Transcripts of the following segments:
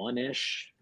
one-ish.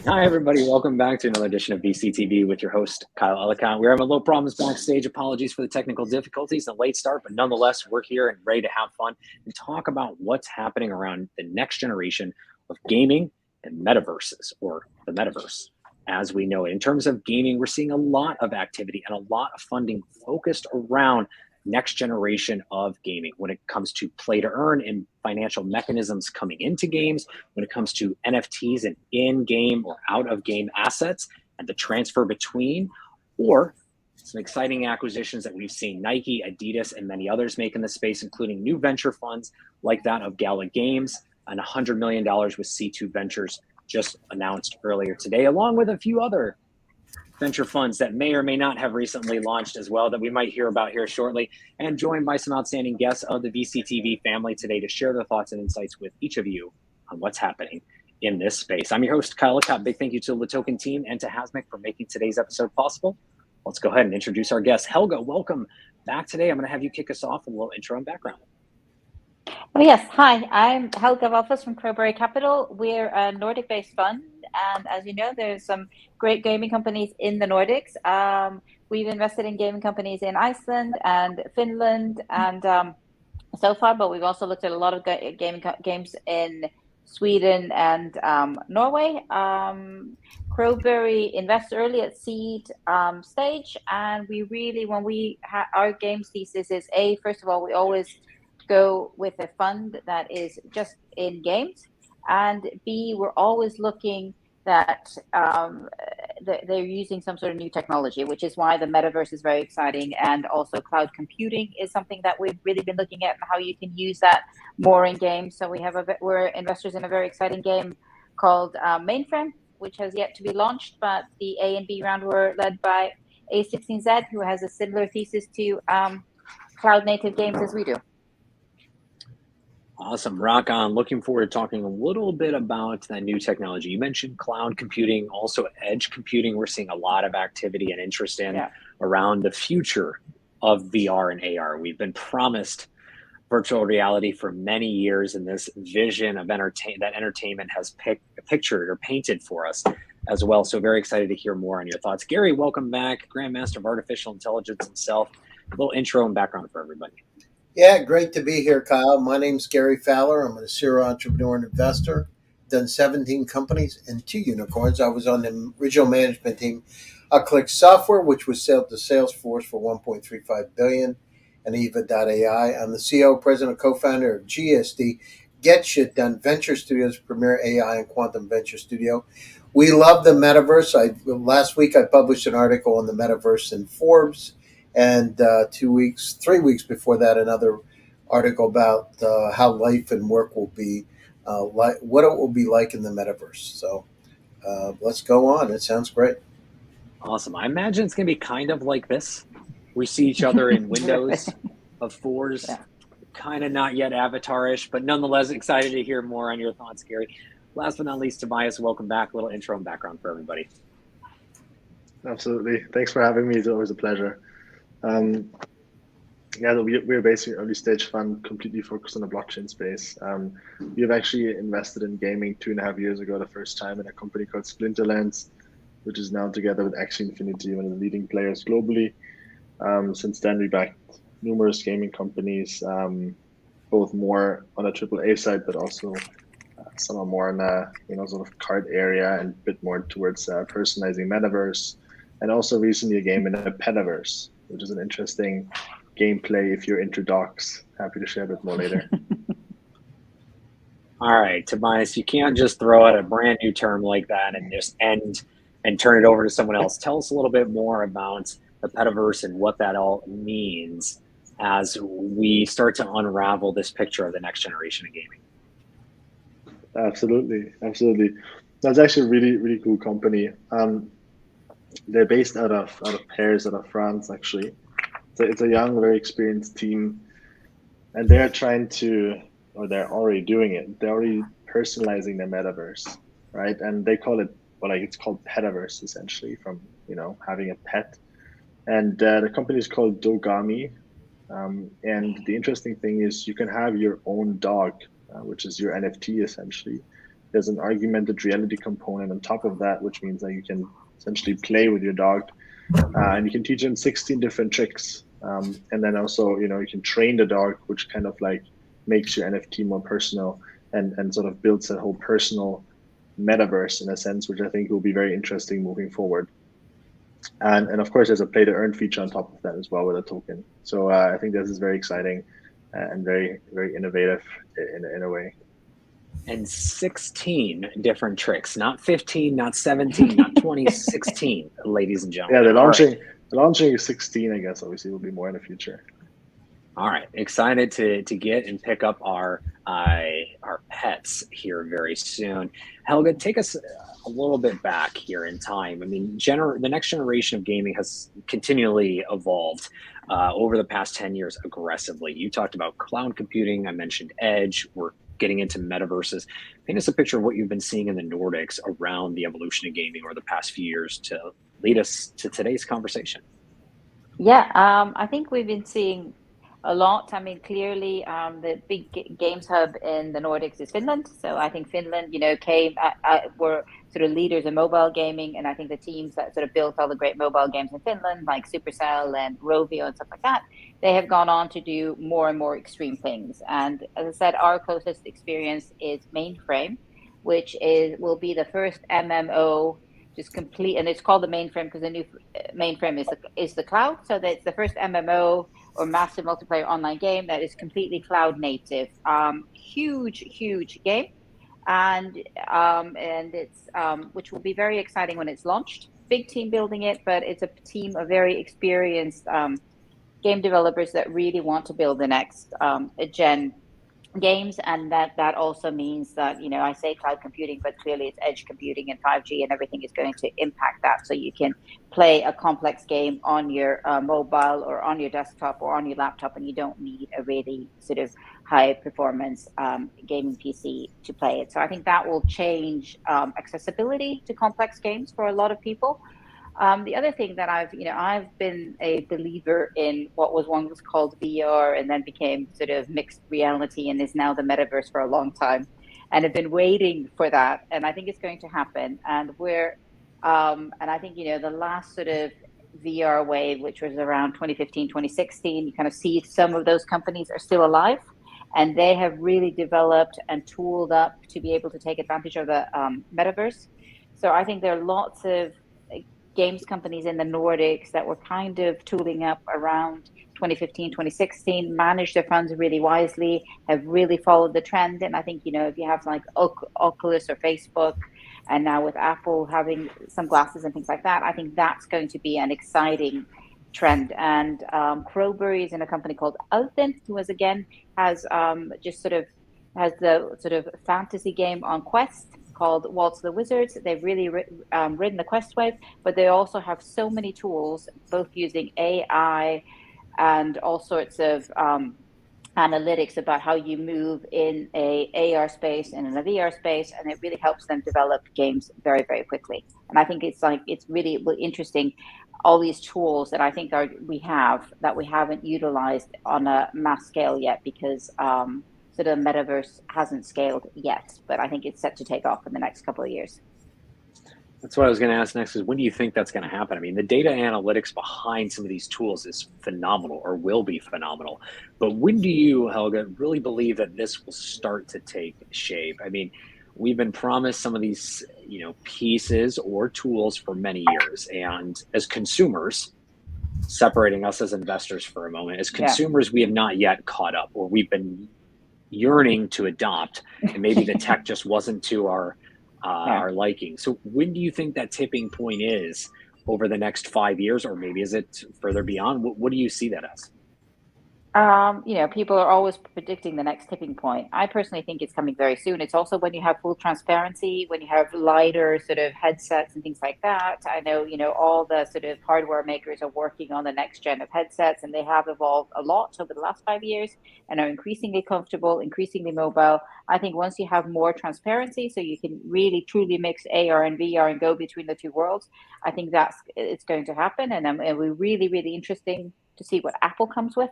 Hi, everybody. Welcome back to another edition of vctv with your host, Kyle Ellicott. We're having a little problems backstage. Apologies for the technical difficulties and late start, but nonetheless, we're here and ready to have fun and talk about what's happening around the next generation of gaming and metaverses, or the metaverse as we know it. In terms of gaming, we're seeing a lot of activity and a lot of funding focused around next generation of gaming when it comes to play to earn and financial mechanisms coming into games, when it comes to NFTs and in-game or out-of-game assets and the transfer between, or some exciting acquisitions that we've seen Nike, Adidas, and many others make in the space, including new venture funds like that of Gala Games and $100 million with C2 Ventures just announced earlier today, along with a few other venture funds that may or may not have recently launched as well that we might hear about here shortly, and joined by some outstanding guests of the vctv family today to share their thoughts and insights with each of you on what's happening in this space. I'm your host, Kyle Ellicott. Big thank you to the Token team and to Hasmic for making today's episode possible. Let's go ahead and introduce our guests. Helga, welcome back today. I'm going to have you kick us off with a little intro and background. Oh, yes. Hi, I'm Helga Valfas from Crowberry Capital. We're a Nordic-based fund, and as you know, there's some great gaming companies in the Nordics. We've invested in gaming companies in Iceland and Finland and so far, but we've also looked at a lot of games in Sweden and Norway. Crowberry invests early at seed stage, and we really, our games thesis is first of all, we always go with a fund that is just in games, and B, we're always looking that they're using some sort of new technology, which is why the metaverse is very exciting, and also cloud computing is something that we've really been looking at and how you can use that more in games. So we're investors in a very exciting game called Mainframe, which has yet to be launched, but the A and B round were led by A16Z, who has a similar thesis to cloud native games as we do. Awesome. Rock on. Looking forward to talking a little bit about that new technology. You mentioned cloud computing, also edge computing. We're seeing a lot of activity and interest in around the future of VR and AR. We've been promised virtual reality for many years, and this vision of entertainment has pictured or painted for us as well. So very excited to hear more on your thoughts. Gary, welcome back. Grandmaster of Artificial Intelligence himself. A little intro and background for everybody. Yeah, great to be here, Kyle. My name's Gary Fowler. I'm a serial entrepreneur and investor. Done 17 companies and 2 unicorns. I was on the original management team of Click Software, which was sold to Salesforce for $1.35 billion, and Eva.ai. I'm the CEO, president, co-founder of GSD, Get Shit Done Venture Studios, premier AI and quantum venture studio. We love the metaverse. Last week I published an article on the metaverse in Forbes. And 3 weeks before that, another article about how life and work will be, what it will be like in the metaverse. So let's go on. It sounds great. Awesome. I imagine it's going to be kind of like this. We see each other in windows of fours, kind of not yet avatarish, but nonetheless excited to hear more on your thoughts, Gary. Last but not least, Tobias, welcome back. A little intro and background for everybody. Absolutely. Thanks for having me. It's always a pleasure. We're basically an early stage fund completely focused on the blockchain space. We have actually invested in gaming 2.5 years ago, the first time, in a company called Splinterlands, which is now together with Axie Infinity, one of the leading players globally. Since then, we backed numerous gaming companies, both more on a AAA side, but also some are more in a sort of card area and a bit more towards personalizing metaverse, and also recently a game in a petaverse, which is an interesting gameplay if you're into docs. Happy to share a bit more later. All right, Tobias, you can't just throw out a brand new term like that and just end and turn it over to someone else. Tell us a little bit more about the petaverse and what that all means as we start to unravel this picture of the next generation of gaming. Absolutely. That's actually a really, really cool company. They're based out of Paris, out of France, actually. So it's a young, very experienced team, and they're trying to, or they're already doing it. They're already personalizing their metaverse, right? And they call it, it's called petaverse, essentially, from having a pet. And the company is called Dogami, And the interesting thing is you can have your own dog, which is your NFT essentially. There's an augmented reality component on top of that, which means that you can essentially play with your dog, and you can teach them 16 different tricks. And then also, you can train the dog, which kind of like makes your NFT more personal and sort of builds that whole personal metaverse in a sense, which I think will be very interesting moving forward. And of course, there's a play to earn feature on top of that as well with a token. So I think this is very exciting and very, very innovative in a way. And 16 different tricks, not 15, not 17, not 20, 16, ladies and gentlemen. Yeah, they're launching 16, I guess. Obviously, will be more in the future. All right, excited to get and pick up our pets here very soon. Helge, take us a little bit back here in time. I mean, the next generation of gaming has continually evolved over the past 10 years aggressively. You talked about cloud computing. I mentioned edge. We're getting into metaverses. Paint us a picture of what you've been seeing in the Nordics around the evolution of gaming over the past few years to lead us to today's conversation. Yeah, I think we've been seeing a lot. I mean, clearly, the big games hub in the Nordics is Finland. So I think Finland, were sort of leaders in mobile gaming, and I think the teams that sort of built all the great mobile games in Finland, like Supercell and Rovio and stuff like that, they have gone on to do more and more extreme things. And as I said, our closest experience is Mainframe, which will be the first MMO. Just complete, and it's called the mainframe because the new mainframe is the cloud. So that's the first MMO or massive multiplayer online game that is completely cloud native. Huge game, and it's which will be very exciting when it's launched. Big team building it, but it's a team of very experienced game developers that really want to build the next gen games, and that also means that I say cloud computing, but clearly it's edge computing and 5G and everything is going to impact that, so you can play a complex game on your mobile or on your desktop or on your laptop, and you don't need a really sort of high performance gaming PC to play it. So I think that will change accessibility to complex games for a lot of people. The other thing that I've been a believer in what was once called VR and then became sort of mixed reality and is now the metaverse for a long time, and have been waiting for that. And I think it's going to happen. And I think, the last sort of VR wave, which was around 2015, 2016, you kind of see some of those companies are still alive, and they have really developed and tooled up to be able to take advantage of the metaverse. So I think there are lots of games companies in the Nordics that were kind of tooling up around 2015, 2016, managed their funds really wisely, have really followed the trend. And I think, if you have like Oculus or Facebook, and now with Apple having some glasses and things like that, I think that's going to be an exciting trend. And Crowberry is in a company called Altent, who has the sort of fantasy game on Quest called Waltz the Wizards. They've really ridden the Quest wave, but they also have so many tools, both using AI and all sorts of analytics about how you move in a AR space and in a VR space, and it really helps them develop games very, very quickly. And I think it's really interesting, all these tools that I think we haven't utilized on a mass scale yet, because sort of metaverse hasn't scaled yet, but I think it's set to take off in the next couple of years. That's what I was going to ask next, is when do you think that's going to happen? I mean, the data analytics behind some of these tools is phenomenal, or will be phenomenal. But when do you, Helge, really believe that this will start to take shape? I mean, we've been promised some of these, pieces or tools for many years. And as consumers, separating us as investors for a moment, as consumers, we have not yet caught up, or we've been yearning to adopt, and maybe the tech just wasn't to our liking. So when do you think that tipping point is over the next 5 years, or maybe is it further beyond? What do you see that as? People are always predicting the next tipping point. I personally think it's coming very soon. It's also when you have full transparency, when you have lighter sort of headsets and things like that. I know, all the sort of hardware makers are working on the next gen of headsets, and they have evolved a lot over the last 5 years and are increasingly comfortable, increasingly mobile. I think once you have more transparency, so you can really truly mix AR and VR and go between the two worlds, I think it's going to happen. And it'll be really, really interesting to see what Apple comes with.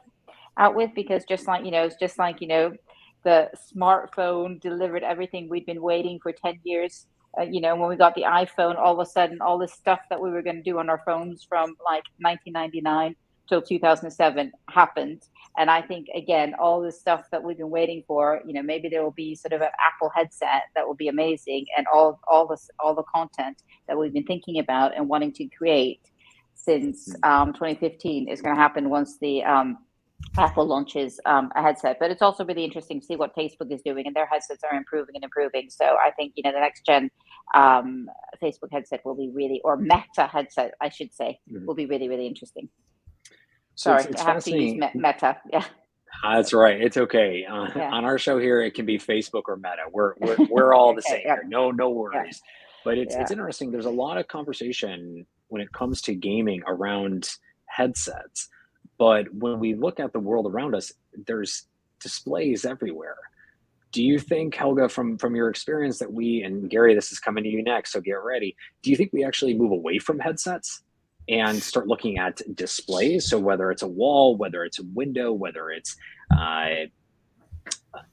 out with, because just like, it's just like, the smartphone delivered everything we'd been waiting for 10 years. When we got the iPhone, all of a sudden, all this stuff that we were going to do on our phones from like 1999 till 2007 happened. And I think, again, all this stuff that we've been waiting for, maybe there will be sort of an Apple headset that will be amazing, and all the content that we've been thinking about and wanting to create since 2015 is going to happen once the Apple launches a headset. But it's also really interesting to see what Facebook is doing, and their headsets are improving and improving. So I think, the next gen Facebook headset will be really, or Meta headset, I should say, will be really, really interesting. So Sorry, it's I have to use Meta. Yeah. That's right. It's okay. On our show here, it can be Facebook or Meta. We're all the same here. No worries. But it's interesting. There's a lot of conversation when it comes to gaming around headsets. But when we look at the world around us, there's displays everywhere. Do you think, Helga, from your experience, that and Gary, this is coming to you next, so get ready. Do you think we actually move away from headsets and start looking at displays? So whether it's a wall, whether it's a window, whether it's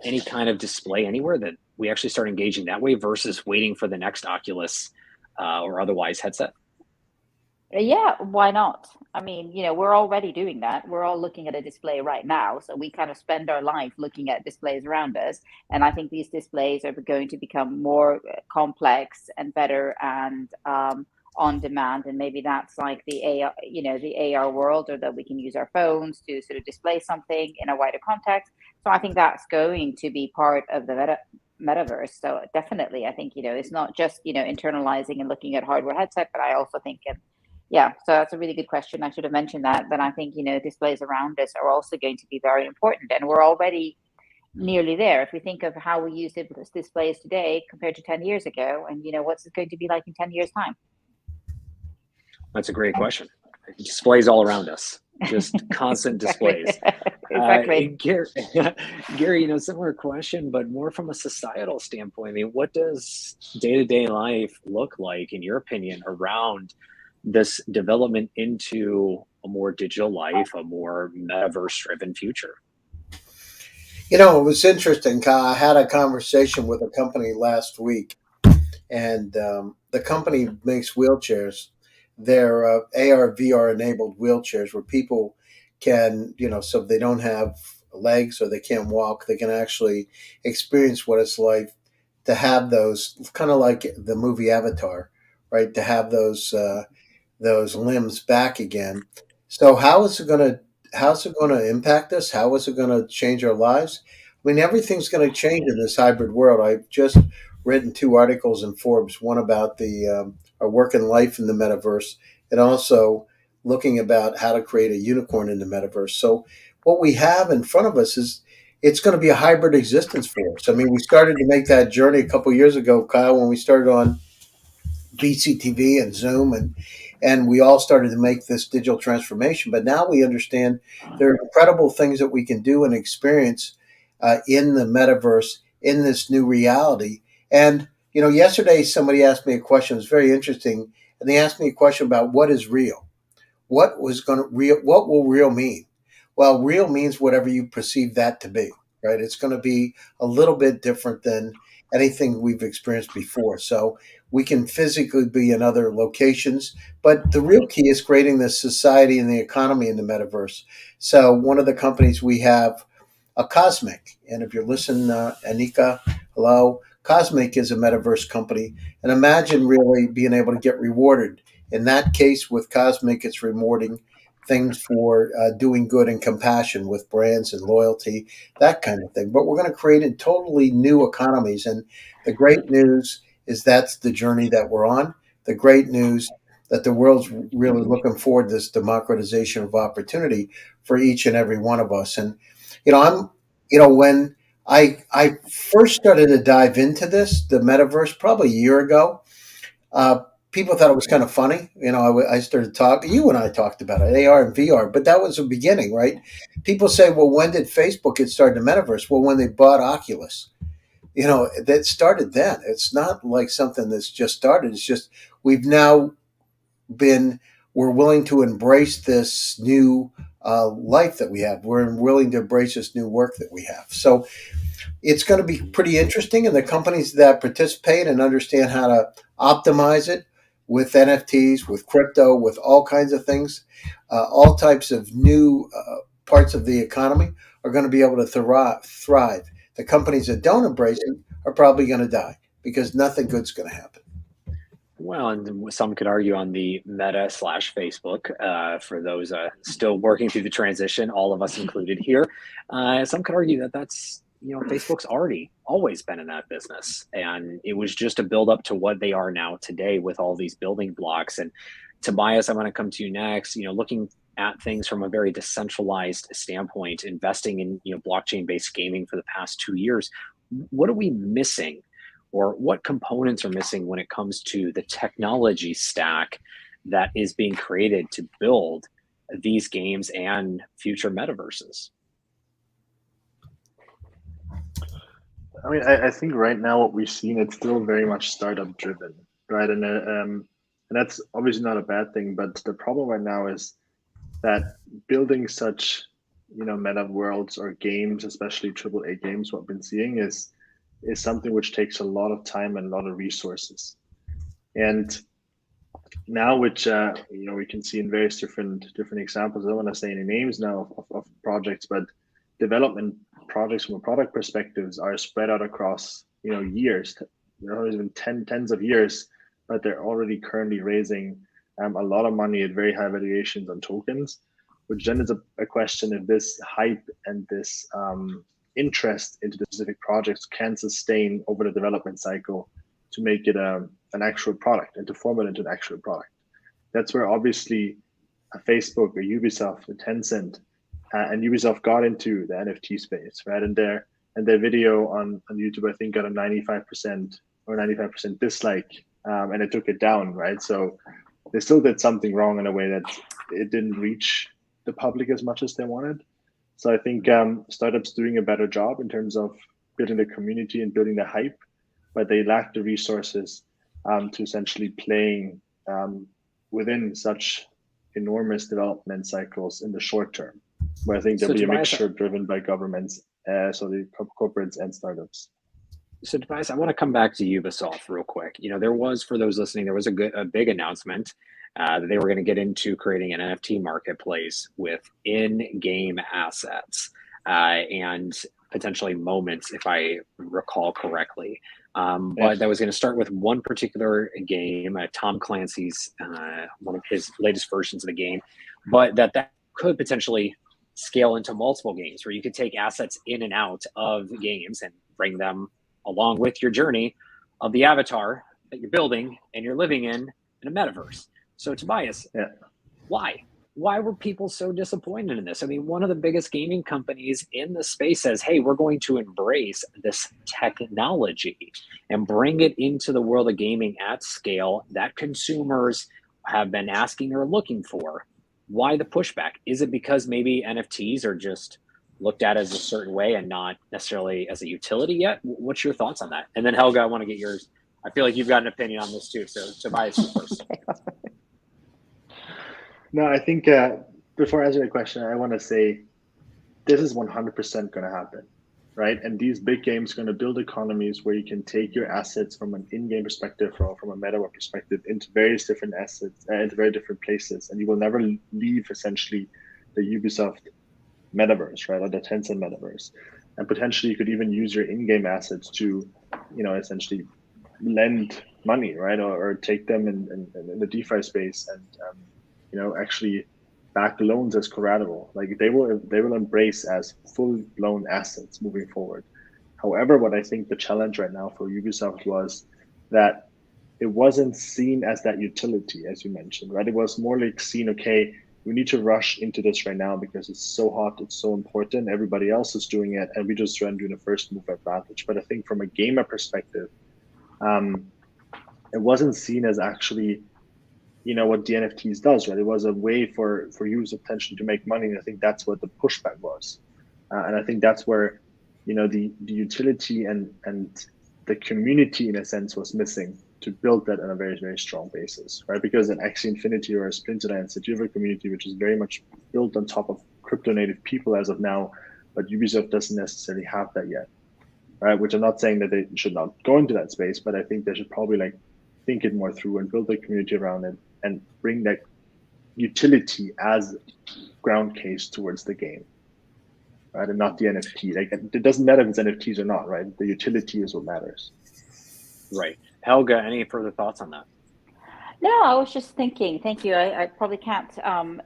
any kind of display anywhere, that we actually start engaging that way versus waiting for the next Oculus or otherwise headset? Yeah, why not? I mean, we're already doing that. We're all looking at a display right now. So we kind of spend our life looking at displays around us. And I think these displays are going to become more complex and better and on demand. And maybe that's like the AR, the AR world, or that we can use our phones to sort of display something in a wider context. So I think that's going to be part of the metaverse. So definitely, I think, it's not just, internalizing and looking at hardware headset, but I also think so that's a really good question. I should have mentioned that. But I think, displays around us are also going to be very important. And we're already nearly there. If we think of how we use displays today compared to 10 years ago, and, what's it going to be like in 10 years' time? That's a great question. Displays all around us, just constant displays. Exactly. Gary, similar question, but more from a societal standpoint. I mean, what does day-to-day life look like, in your opinion, around this development into a more digital life, a more metaverse-driven future? It was interesting, Kyle. I had a conversation with a company last week, and the company makes wheelchairs. They're AR, VR enabled wheelchairs where people can, so if they don't have legs or they can't walk, they can actually experience what it's like to have those, kind of like the movie Avatar, right? To have those limbs back again. So how's it going to impact us? How is it going to change our lives? I mean, everything's going to change in this hybrid world. I've just written 2 articles in Forbes, one about our work and life in the metaverse, and also looking about how to create a unicorn in the metaverse. So what we have in front of us is, it's going to be a hybrid existence for us. I mean, we started to make that journey a couple of years ago, Kyle, when we started on vctv and Zoom, and we all started to make this digital transformation. But now we understand there are incredible things that we can do and experience in the metaverse, in this new reality. And, yesterday somebody asked me a question. It was very interesting. And they asked me a question about what is real. What will real mean? Well, real means whatever you perceive that to be, right? It's going to be a little bit different than anything we've experienced before. So we can physically be in other locations, but the real key is creating the society and the economy in the metaverse. So one of the companies we have, a Cosmic, and if you're listening, Anika, hello. Cosmic is a metaverse company, and imagine really being able to get rewarded. In that case, with Cosmic, it's rewarding things for doing good and compassion with brands and loyalty, that kind of thing. But we're going to create in totally new economies. And the great news is that's the journey that we're on. The great news that the world's really looking forward to this democratization of opportunity for each and every one of us. And, when I first started to dive into this, the metaverse, probably a year ago, people thought it was kind of funny. I started talking, you and I talked about it, AR and VR, but that was the beginning, right? People say, well, when did Facebook get started in the metaverse? Well, when they bought Oculus, that started then. It's not like something that's just started. It's just, we're willing to embrace this new life that we have. We're willing to embrace this new work that we have. So it's going to be pretty interesting. And the companies that participate and understand how to optimize it with NFTs, with crypto, with all kinds of things, all types of new parts of the economy are going to be able to thrive. The companies that don't embrace it are probably going to die because nothing good's going to happen. Well, and some could argue on the Meta/Facebook, for those still working through the transition, all of us included here. Some could argue that that's, Facebook's always been in that business, and it was just a build up to what they are now today with all these building blocks. And Tobias, I'm going to come to you next. Looking at things from a very decentralized standpoint, investing in blockchain-based gaming for the past 2 years, what are we missing? Or what components are missing when it comes to the technology stack that is being created to build these games and future metaverses? I mean, I think right now what we've seen, it's still very much startup driven, right? And that's obviously not a bad thing, but the problem right now is that building such, meta worlds or games, especially AAA games, what we've been seeing is something which takes a lot of time and a lot of resources. And now, which we can see in various different examples. I don't want to say any names now of projects, but development projects from a product perspectives are spread out across years, even tens of years, but they're already currently raising a lot of money at very high valuations on tokens, which then is a question if this hype and this interest into the specific projects can sustain over the development cycle to make it an actual product and to form it into an actual product. That's where obviously a Facebook, a Ubisoft, a Tencent, and Ubisoft got into the NFT space, right? And their video on YouTube, I think, got a 95% or 95% dislike, and it took it down, right? So they still did something wrong in a way that it didn't reach the public as much as they wanted. So I think startups doing a better job in terms of building the community and building the hype, but they lack the resources to essentially playing within such enormous development cycles in the short term, where I think there'll be a mixture driven by governments, so the corporates and startups. So Tobias, I want to come back to Ubisoft real quick. There was, for those listening, there was a big announcement that they were going to get into creating an NFT marketplace with in-game assets and potentially moments, if I recall correctly. But that was going to start with one particular game, Tom Clancy's, one of his latest versions of the game, but that could potentially scale into multiple games where you could take assets in and out of games and bring them along with your journey of the avatar that you're building and you're living in a metaverse. So Tobias, why were people so disappointed in this? I mean, one of the biggest gaming companies in the space says, hey, we're going to embrace this technology and bring it into the world of gaming at scale that consumers have been asking or looking for. Why the pushback? Is it because maybe NFTs are just looked at as a certain way and not necessarily as a utility yet? What's your thoughts on that? And then Helga, I want to get yours. I feel like you've got an opinion on this too. So Tobias, you first. No, I think before answering the question, I want to say this is 100% going to happen, right? And these big games are going to build economies where you can take your assets from an in-game perspective or from a metaverse perspective into various different assets, into very different places. And you will never leave essentially the Ubisoft metaverse, right? Or the Tencent metaverse. And potentially you could even use your in-game assets to, essentially lend money, right? Or take them in the DeFi space and, actually back loans as collateral. Like they will embrace as full-blown assets moving forward. However, what I think the challenge right now for Ubisoft was that it wasn't seen as that utility, as you mentioned, right? It was more like seen, okay, we need to rush into this right now because it's so hot, it's so important, everybody else is doing it, and we just try and do the first move advantage. But I think from a gamer perspective, it wasn't seen as actually what the NFTs does, right? It was a way for users potentially to make money. And I think that's what the pushback was. And I think that's where, the utility and the community in a sense was missing to build that on a very, very strong basis, right? Because an Axie Infinity or a Splinterlands, you have a community which is very much built on top of crypto native people as of now, but Ubisoft doesn't necessarily have that yet, right? Which I'm not saying that they should not go into that space, but I think they should probably like think it more through and build a community around it and bring that utility as ground case towards the game, right? And not the NFT. Like, it doesn't matter if it's NFTs or not, right? The utility is what matters. Right. Helga, any further thoughts on that? No, I was just thinking, thank you. I probably can't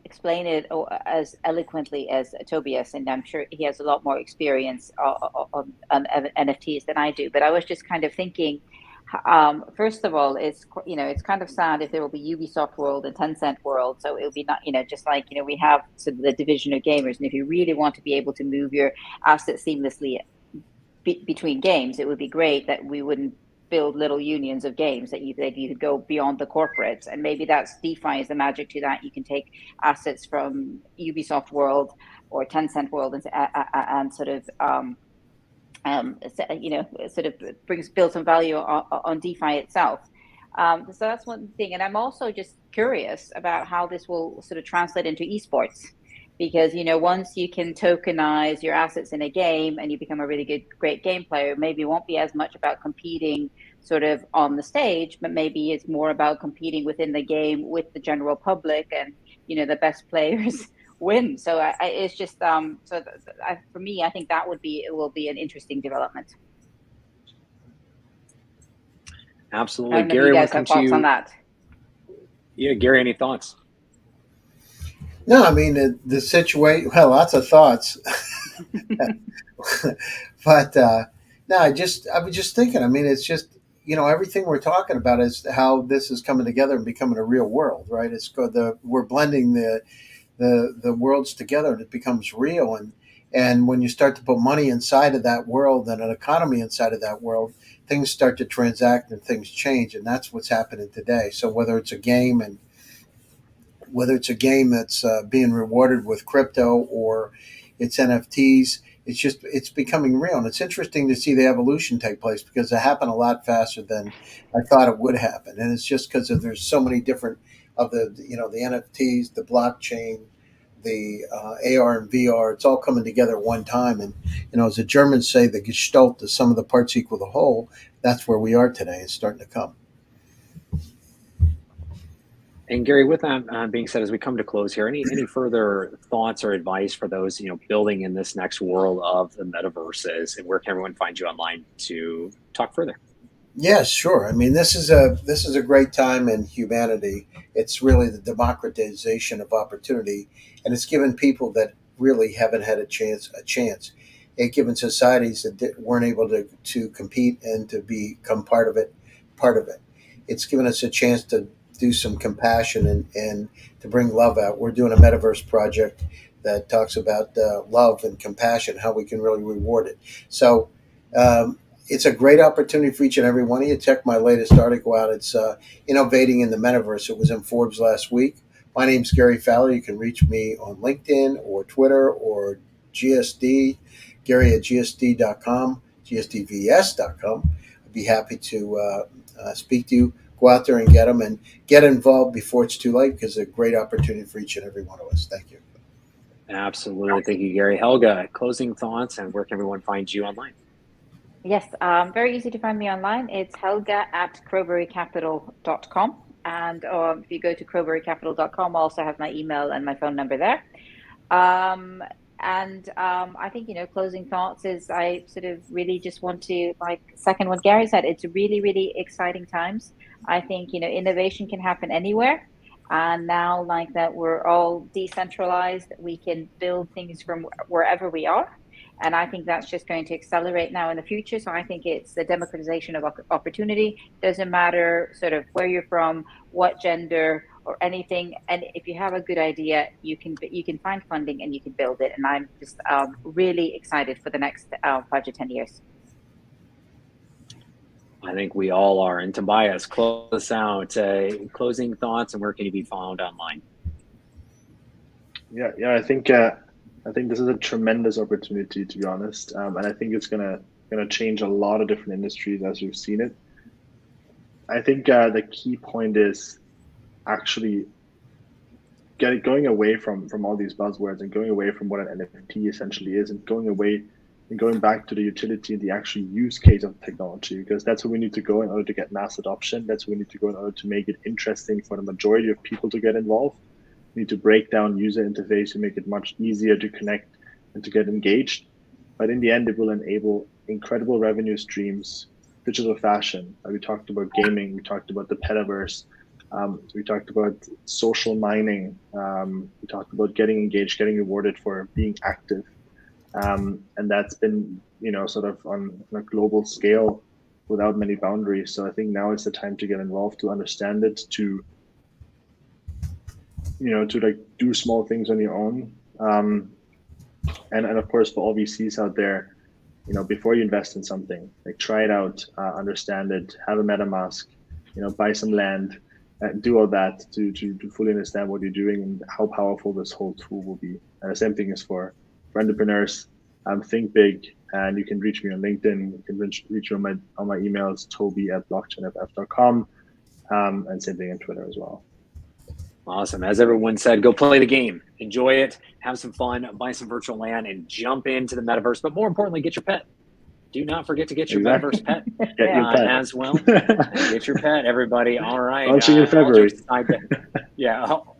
explain it as eloquently as Tobias, and I'm sure he has a lot more experience on NFTs than I do. But I was just kind of thinking, first of all, it's kind of sad if there will be Ubisoft World and Tencent World. So it will be not, just like, we have sort of the division of gamers. And if you really want to be able to move your assets seamlessly between games, it would be great that we wouldn't build little unions of games that you could go beyond the corporates, and maybe that's DeFi is the magic to that. You can take assets from Ubisoft World or Tencent World and sort of build some value on DeFi itself. So that's one thing, and I'm also just curious about how this will sort of translate into esports. Because, once you can tokenize your assets in a game and you become a really great game player, maybe it won't be as much about competing sort of on the stage, but maybe it's more about competing within the game with the general public, and, the best players win. So it's just, for me, I think it will be an interesting development. Absolutely. I don't know Gary, if you guys have thoughts on that. Yeah, Gary, any thoughts? No, I mean, the situation, well, lots of thoughts. But no, I was just thinking, I mean, it's just, everything we're talking about is how this is coming together and becoming a real world, right? We're blending the worlds together, and it becomes real. And when you start to put money inside of that world and an economy inside of that world, things start to transact and things change. And that's what's happening today. So whether it's a game that's being rewarded with crypto, or it's NFTs, it's becoming real. And it's interesting to see the evolution take place, because it happened a lot faster than I thought it would happen. And it's just because there's so many different of the NFTs, the blockchain, the AR and VR, it's all coming together at one time. And, as the Germans say, the Gestalt, the sum of the parts equal the whole. That's where we are today. It's starting to come. And Gary, with that being said, as we come to close here, any further thoughts or advice for those building in this next world of the metaverses, and where can everyone find you online to talk further? Yes, sure. I mean, this is a great time in humanity. It's really the democratization of opportunity, and it's given people that really haven't had a chance. It's given societies that weren't able to compete and to become part of it. It's given us a chance to do some compassion and to bring love out. We're doing a metaverse project that talks about love and compassion, how we can really reward it. So it's a great opportunity for each and every one of you. Check my latest article out. It's Innovating in the Metaverse. It was in Forbes last week. My name's Gary Fowler. You can reach me on LinkedIn or Twitter or GSD, Gary at GSD.com, GSDVS.com. I'd be happy to speak to you. Go out there and get them, and get involved before it's too late, because it's a great opportunity for each and every one of us. Thank you. Absolutely. Thank you, Gary. Helga, closing thoughts, and where can everyone find you online? Yes, very easy to find me online. It's Helga at crowberrycapital.com. And if you go to crowberrycapital.com, I also have my email and my phone number there. I think, closing thoughts is I sort of really just want to second what Gary said. It's really, really exciting times. I think, innovation can happen anywhere. And now, like that, we're all decentralized. We can build things from wherever we are. And I think that's just going to accelerate now in the future. So I think it's the democratization of opportunity. Doesn't matter sort of where you're from, what gender or anything. And if you have a good idea, you can find funding and you can build it. And I'm just really excited for the next 5 to 10 years. I think we all are. And Tobias, close us out. Closing thoughts, and where can you be found online? Yeah. I think this is a tremendous opportunity, to be honest, and I think it's gonna change a lot of different industries as we've seen it. I think the key point is actually going away from all these buzzwords and going away from what an NFT essentially is, and going back to the utility and the actual use case of technology, because that's where we need to go in order to get mass adoption. That's where we need to go in order to make it interesting for the majority of people to get involved. We need to break down user interface and make it much easier to connect and to get engaged. But in the end, it will enable incredible revenue streams, digital fashion. We talked about gaming, we talked about the metaverse, we talked about social mining, we talked about getting engaged, getting rewarded for being active. And that's been, sort of on a global scale without many boundaries. So I think now is the time to get involved, to understand it, to like do small things on your own. And of course, for all VCs out there, before you invest in something, like try it out, understand it, have a MetaMask, buy some land, do all that to fully understand what you're doing and how powerful this whole tool will be. And the same thing is for entrepreneurs. Think big, and you can reach me on LinkedIn. You can reach me on my emails, toby@blockchainff.com, and same thing on Twitter as well. Awesome. As everyone said, go play the game, enjoy it, have some fun, buy some virtual land, and jump into the metaverse. But more importantly, get your pet. Do not forget to get your metaverse pet, as well. Get your pet, everybody. All right. Launching in February.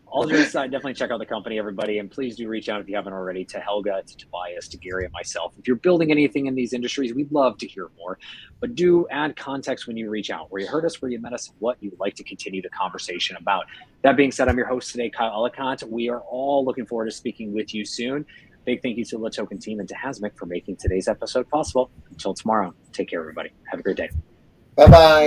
All jokes aside, definitely check out the company, everybody. And please do reach out if you haven't already to Helga, to Tobias, to Gary, and myself. If you're building anything in these industries, we'd love to hear more. But do add context when you reach out, where you heard us, where you met us, what you'd like to continue the conversation about. That being said, I'm your host today, Kyle Ellicott. We are all looking forward to speaking with you soon. Big thank you to the Token team and to Hasmic for making today's episode possible. Until tomorrow, take care, everybody. Have a great day. Bye-bye.